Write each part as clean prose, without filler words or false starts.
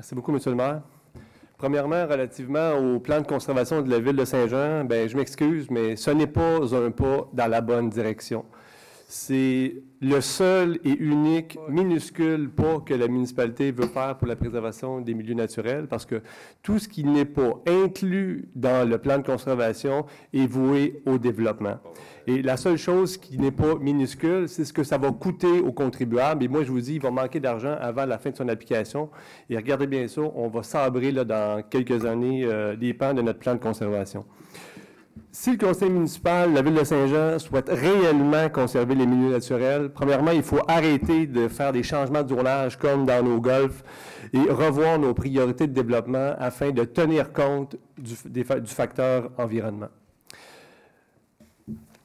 Merci beaucoup, M. le maire. Premièrement, relativement au plan de conservation de la ville de Saint-Jean, je m'excuse, mais ce n'est pas un pas dans la bonne direction. C'est le seul et unique minuscule pas que la municipalité veut faire pour la préservation des milieux naturels, parce que tout ce qui n'est pas inclus dans le plan de conservation est voué au développement. Et la seule chose qui n'est pas minuscule, c'est ce que ça va coûter aux contribuables. Et moi, je vous dis, il va manquer d'argent avant la fin de son application. Et regardez bien ça, on va sabrer là, dans quelques années les pans de notre plan de conservation. Si le conseil municipal, la ville de Saint-Jean, souhaite réellement conserver les milieux naturels, premièrement, il faut arrêter de faire des changements de zonage comme dans nos golfs et revoir nos priorités de développement afin de tenir compte du facteur environnement.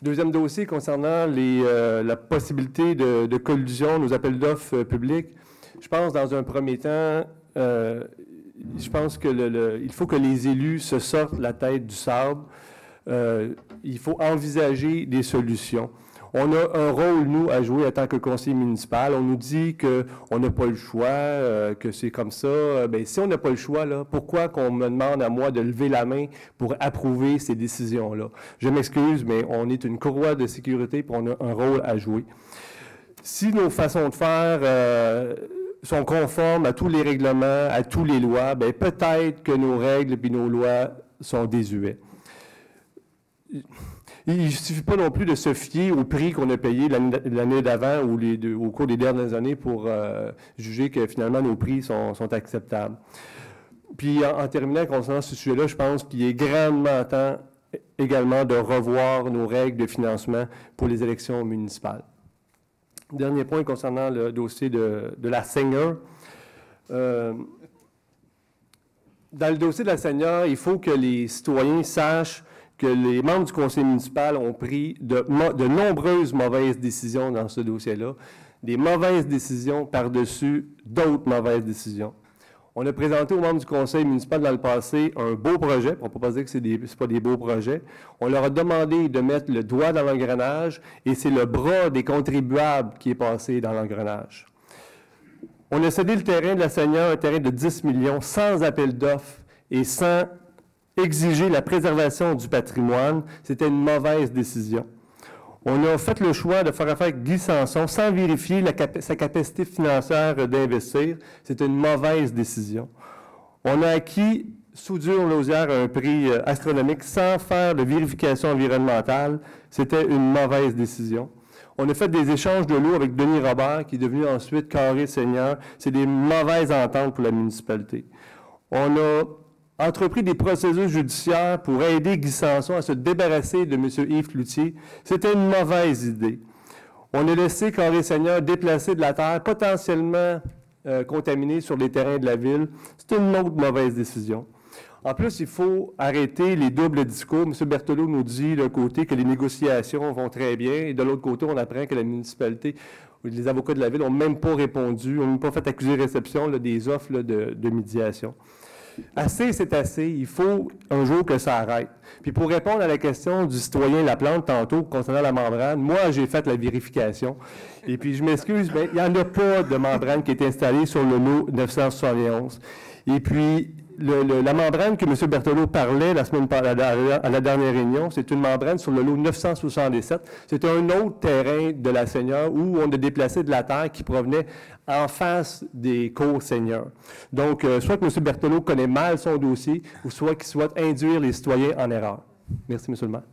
Deuxième dossier concernant la possibilité de collusion, nos appels d'offres publics. Je pense, dans un premier temps, je pense qu'il faut que les élus se sortent la tête du sable. Il faut envisager des solutions. On a un rôle, nous, à jouer en tant que conseiller municipal. On nous dit qu'on n'a pas le choix, que c'est comme ça. Bien, si on n'a pas le choix, là, pourquoi qu'on me demande à moi de lever la main pour approuver ces décisions-là? Je m'excuse, mais on est une courroie de sécurité et on a un rôle à jouer. Si nos façons de faire sont conformes à tous les règlements, à toutes les lois, bien, peut-être que nos règles et nos lois sont désuets. Il ne suffit pas non plus de se fier au prix qu'on a payé l'année d'avant ou au cours des dernières années pour juger que finalement nos prix sont acceptables. Puis en terminant concernant ce sujet-là, je pense qu'il est grandement temps également de revoir nos règles de financement pour les élections municipales. Dernier point concernant le dossier de la seigneur. Dans le dossier de la seigneur, il faut que les citoyens sachent que les membres du conseil municipal ont pris de nombreuses mauvaises décisions dans ce dossier-là, des mauvaises décisions par-dessus d'autres mauvaises décisions. On a présenté aux membres du conseil municipal dans le passé un beau projet, on ne peut pas dire que ce n'est pas des beaux projets. On leur a demandé de mettre le doigt dans l'engrenage et c'est le bras des contribuables qui est passé dans l'engrenage. On a cédé le terrain de la seigneur, un terrain de 10 millions, sans appel d'offres et sans exiger la préservation du patrimoine. C'était une mauvaise décision. On a fait le choix de faire affaire avec Guy Sanson sans vérifier sa capacité financière d'investir. C'était une mauvaise décision. On a acquis Soudure-Lausière à un prix astronomique sans faire de vérification environnementale. C'était une mauvaise décision. On a fait des échanges de lots avec Denis Robert, qui est devenu ensuite Carré Seigneur. C'est des mauvaises ententes pour la municipalité. On a entrepris des procédures judiciaires pour aider Guy Sanson à se débarrasser de M. Yves Cloutier. C'était une mauvaise idée. On a laissé Carré Seigneur déplacer de la terre potentiellement contaminée sur les terrains de la ville. C'est une autre mauvaise décision. En plus, il faut arrêter les doubles discours. M. Berthelot nous dit d'un côté que les négociations vont très bien et de l'autre côté, on apprend que la municipalité, les avocats de la ville n'ont même pas répondu, n'ont même pas fait accusé-réception des offres de médiation. Assez, c'est assez. Il faut un jour que ça arrête. Puis pour répondre à la question du citoyen Laplante tantôt concernant la membrane, moi, j'ai fait la vérification. Et puis, je m'excuse, mais il n'y en a pas de membrane qui est installée sur le lot 971. Et puis, la membrane que M. Berthelot parlait à la dernière réunion, c'est une membrane sur le lot 967. C'est un autre terrain de la Seigneur où on a déplacé de la terre qui provenait en face des cours Seigneur. Donc, soit que M. Berthelot connaît mal son dossier, ou soit qu'il souhaite induire les citoyens en erreur. Merci, M. le maire.